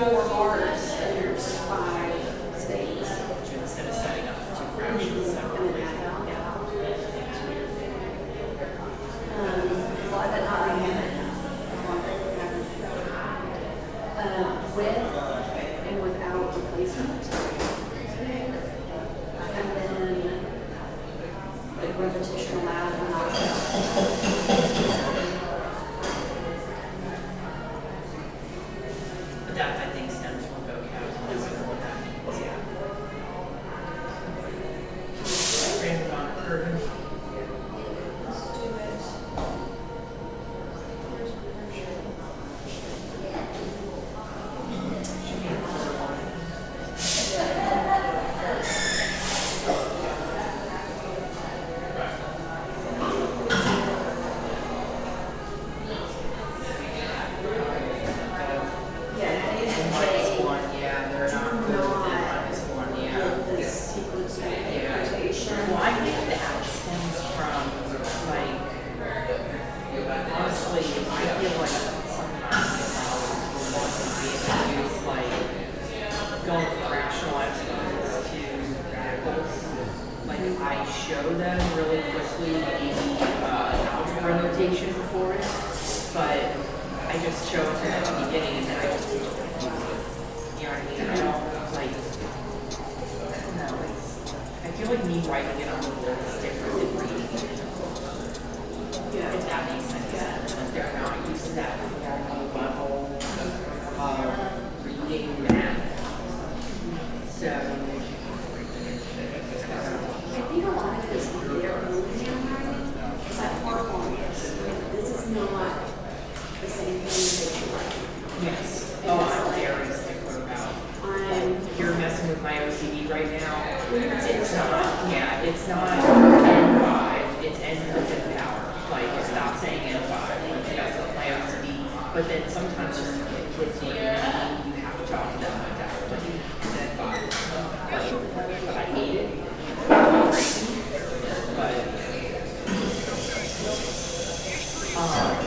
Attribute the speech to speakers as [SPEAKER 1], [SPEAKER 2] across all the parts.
[SPEAKER 1] 4 bars and there's 5 states.
[SPEAKER 2] Instead of setting up 2 fractions separately.
[SPEAKER 1] Why did not remember? With and without replacement. And then the repetition allowed and not.
[SPEAKER 2] But that, I think, stems from vocab. Yeah. Random on urban.
[SPEAKER 1] Let's do it.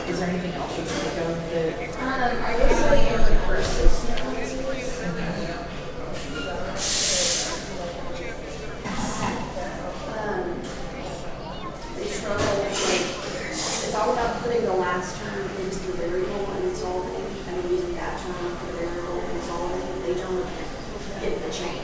[SPEAKER 2] Is there anything else you can think of that?
[SPEAKER 1] I guess like in the first they struggle like it's all about putting the last term into the variable and solving and then using that term for the variable and solving. They don't get the chain.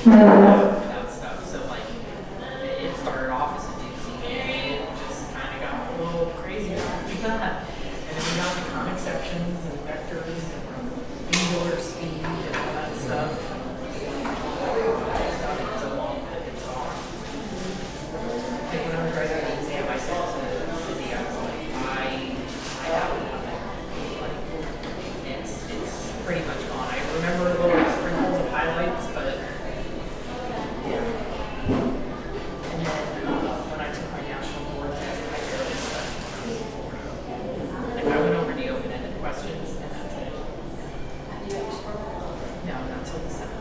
[SPEAKER 2] That stuff. So like it started off as a doozy and it just kind of got a little crazy after that. And then we got the comic sections and vectors and angular speed and all that stuff. It's a long bit. It's hard. And when I was writing the exam, I said to Cindy, I was like, I have nothing. Like, it's pretty much gone. I remember little sprinkles of highlights, but yeah. And then when I took my national board test, I barely studied. Like I went over the open-ended questions, and that's it. No, not till the 7th.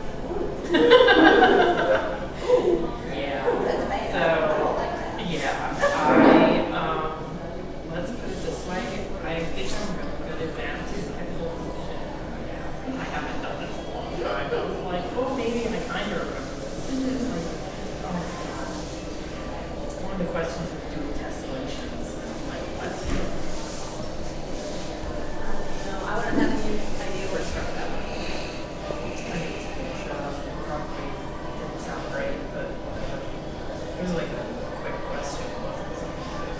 [SPEAKER 2] Yeah. So, yeah, let's put it this way. I think I'm really good at math. I haven't done it in a long time. I was like, oh, maybe I kind of remember this. One of the questions with dual tessellations, like what?
[SPEAKER 1] No, I wouldn't have any idea where to start with that one.
[SPEAKER 2] I think it's probably didn't sound great, but it was like a quick question. It wasn't something that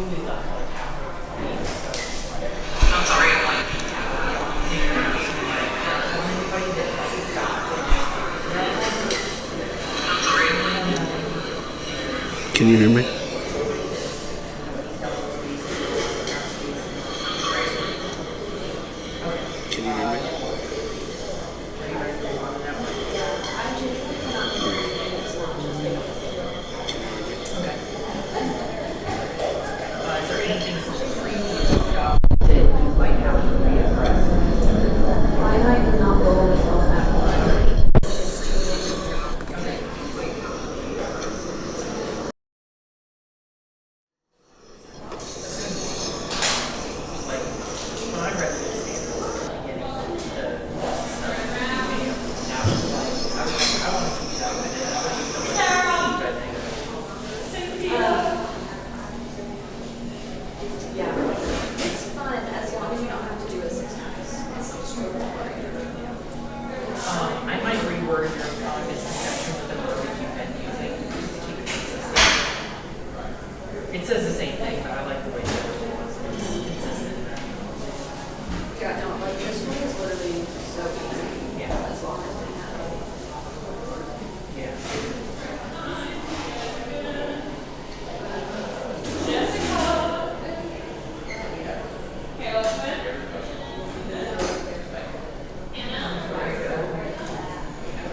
[SPEAKER 2] usually done for like half of the week. So I'm sorry, I'm like, anybody that like got
[SPEAKER 3] Can you hear me? Can you hear me?
[SPEAKER 2] is there anything previous about that you might have to readdress?
[SPEAKER 1] My height does not lower myself that much.
[SPEAKER 2] Like, when I read this standards, like getting the stuff now it's like, I want to keep that with it. I want to do something,
[SPEAKER 1] Yeah, it's fun as long as you don't have to do it 6 times. It's straightforward.
[SPEAKER 2] I might reword your misconception with the verbiage you've been using to keep it consistent. It says the same thing, but I like the way that it's consistent.
[SPEAKER 1] Yeah, no, like this one is literally so easy.
[SPEAKER 2] Yeah.
[SPEAKER 1] As long as we have it.
[SPEAKER 2] Yeah.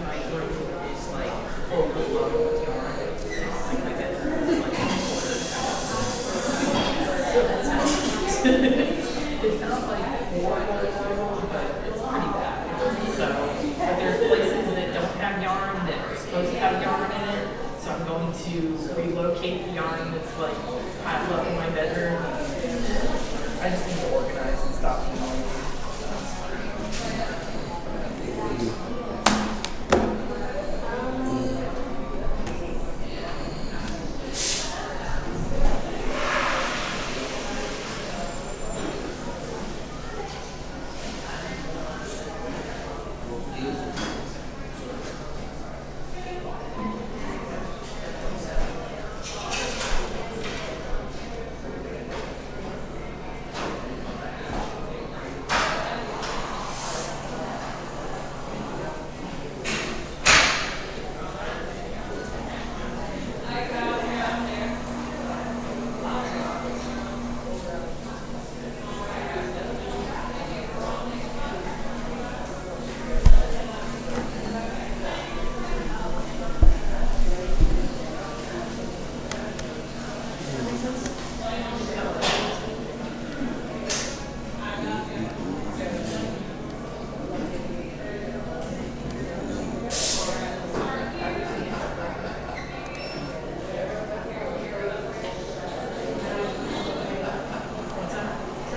[SPEAKER 2] My group is like overloaded with yarn. Like my bedroom is like it's not like horrible, but it's pretty bad. So, but there's places that don't have yarn that are supposed to have yarn in it. So I'm going to relocate the yarn that's like piled up in my bedroom. I just need to organize and stop being noisy.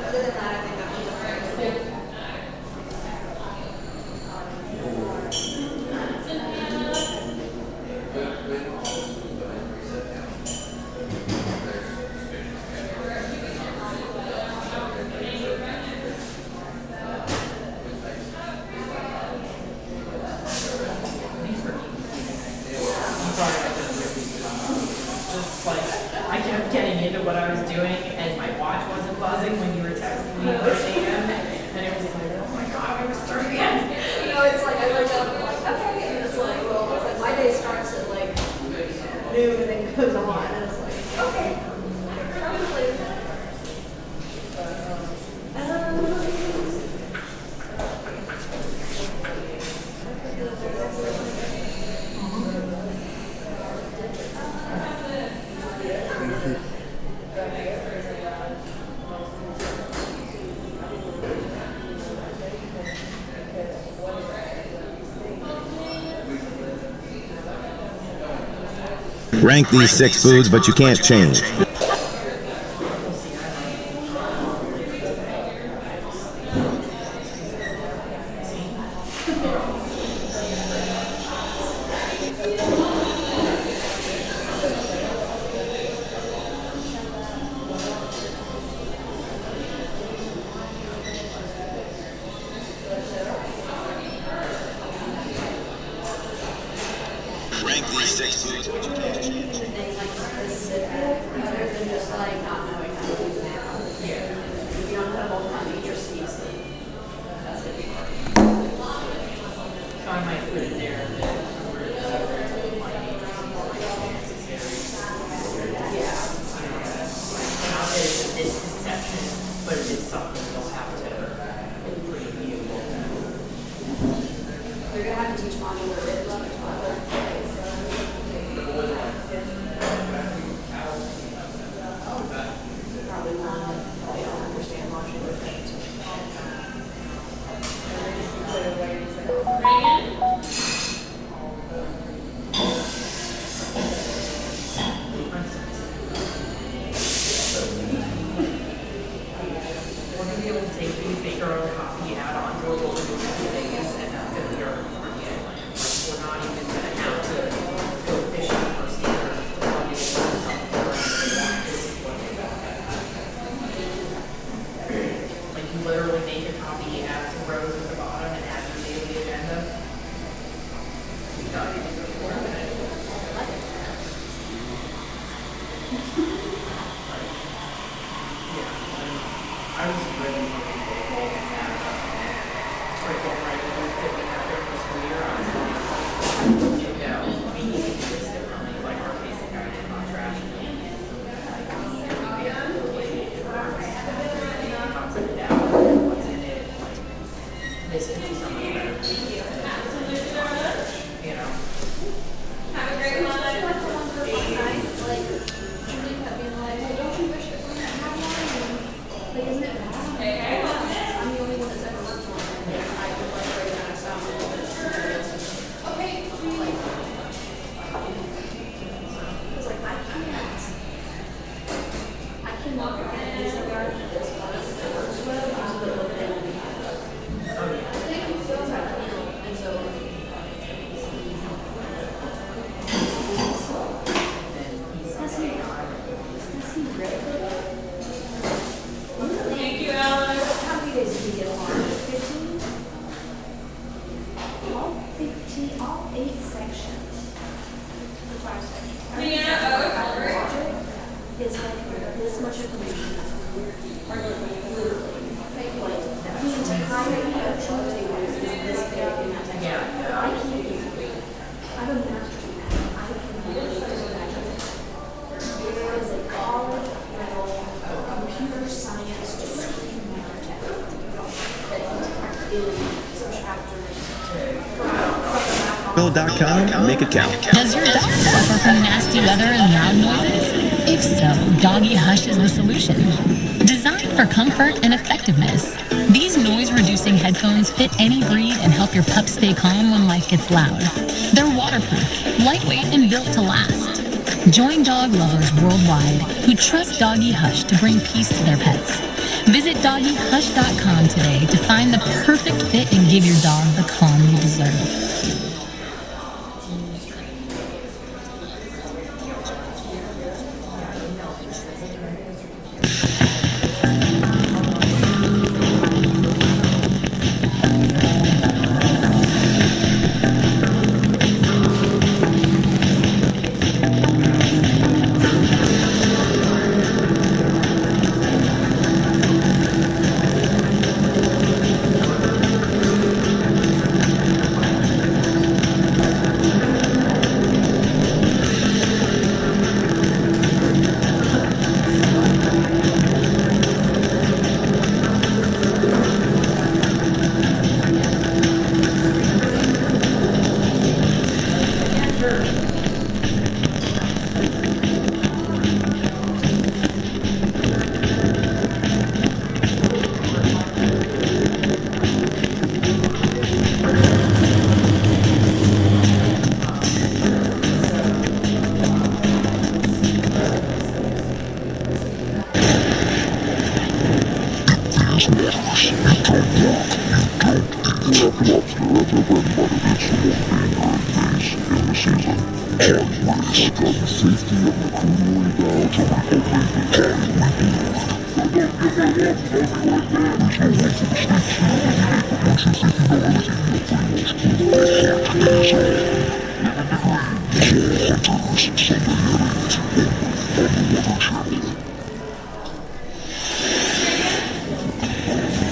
[SPEAKER 1] Other than that, I think that one's okay.
[SPEAKER 2] Just like I kept getting into what I was doing, and my watch wasn't buzzing when you were texting me at 6 a.m. And it was like, oh my god, I was starting again.
[SPEAKER 1] You know, it's like I wake up and I'm like, okay, and it's like, well, it's like my day starts at like noon and then goes on, and it's like, okay, probably.
[SPEAKER 4] Rank these 6 foods, but you can't change. Rank these 6 foods, but you can't change.
[SPEAKER 1] Anything like specific, other than just like not knowing how much information. Or literally, like, the entirety of Shark Tank is this big in that text.
[SPEAKER 2] Yeah.
[SPEAKER 1] I can't even read. I have a master's in that. I can really just imagine it. There is a college level computer science discrete matter test that is some chapters from
[SPEAKER 4] Bill.com, make it count.
[SPEAKER 3] Does your dog suffer from nasty weather and loud noises? If so, Doggy Hush is the solution. Designed for comfort and effectiveness, these noise-reducing headphones fit any breed and help your pup stay calm when life gets loud. They're waterproof, lightweight, and built to last. Join dog lovers worldwide who trust Doggy Hush to bring peace to their pets. Visit doggyhush.com today to find the perfect fit and give your dog the calm you deserve.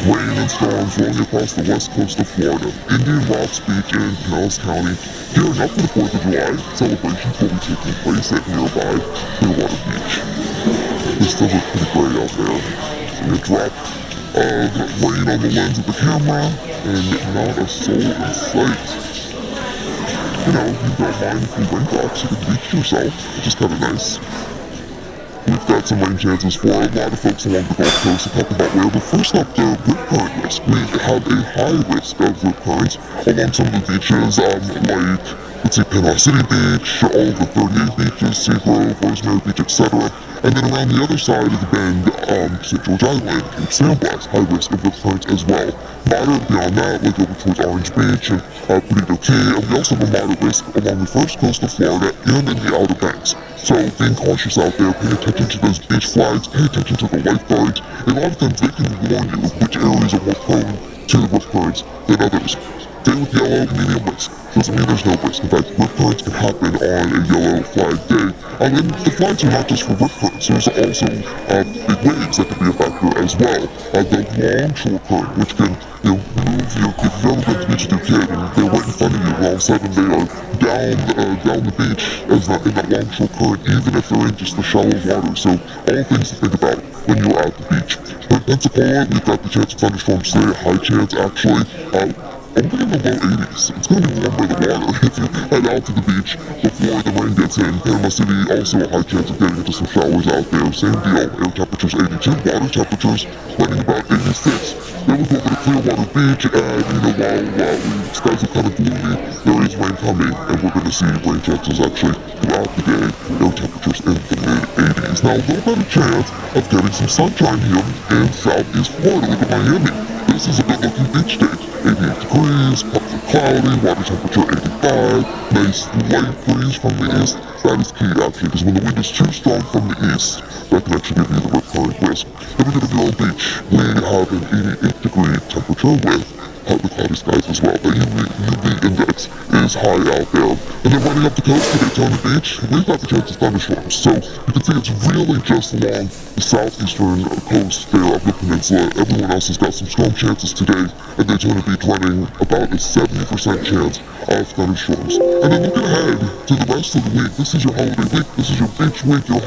[SPEAKER 5] Rain and storms rolling across the west coast of Florida, Indian Rocks Beach in Pinellas County, gearing up for the 4th of July. Celebrations will be taking place at nearby Clearwater Beach. It still looks pretty gray out there. And a drop of rain on the lens of the camera, and not a soul in sight. You know, you don't mind if you raindrops, you can beach yourself, which is kind of nice. We've got some rain chances for a lot of folks along the Gulf Coast to talk about where, but first up, the rip current risk. We have a high risk of rip currents along some of the beaches, like, let's see, Panama City Beach, all of the 38 beaches, Seagrove, Rosemary Beach, etc. And then around the other side of the bend, St. George Island, Cape Sandblast, high risk of rip currents as well. Moderate beyond that, like over towards Orange Beach and Perdido Key, and we also have a moderate risk along the first coast of Florida and in the Outer Banks. So being cautious out there, pay attention to those beach flags, pay attention to the lifeguards. A lot of times they can warn you which areas are more prone to rip currents than others. Day with yellow, medium risk. Doesn't mean there's no risk. In fact, rip currents can happen on a yellow flag day. And the flags are not just for rip currents. There's also big waves that can be a factor as well. The longshore current, which can move if you've ever been to the beach with your kid and they're right in front of you, and all of a sudden they are down the beach in that longshore current, even if they're in just the shallow water. So all things to think about when you're at the beach. In Pensacola, we've got the chance of thunderstorms today, a high chance actually. Only in the low 80s. It's going to be warmer in the water if you head out to the beach before the rain gets in. Panama City, also a high chance of getting into some showers out there. Same deal, air temperatures 82, water temperatures running about 86. Then we go over to Clearwater Beach, and while the skies are kind of gloomy, there is rain coming, and we're going to see rain chances actually throughout the day. Air temperatures in the mid-80s. Now, a little better chance of getting some sunshine here in southeast Florida. Look at Miami. This is a good-looking beach day. 88 degrees, partly cloudy, water temperature 85, nice light breeze from the east. That is key actually, because when the wind is too strong from the east, that can actually give you the rip current risk. Then we go to Vero Beach. We have an 88 degree temperature with the cloudy skies as well. The UV index is high out there. And then running up the coast to Daytona Beach, we've got the chance of thunderstorms. So you can see it's really just along the southeastern coast there of the peninsula. Everyone else has got some storm chances today, and Daytona Beach running about a 70% chance of thunderstorms. And then looking ahead to the rest of the week, this is your holiday week, this is your beach week, your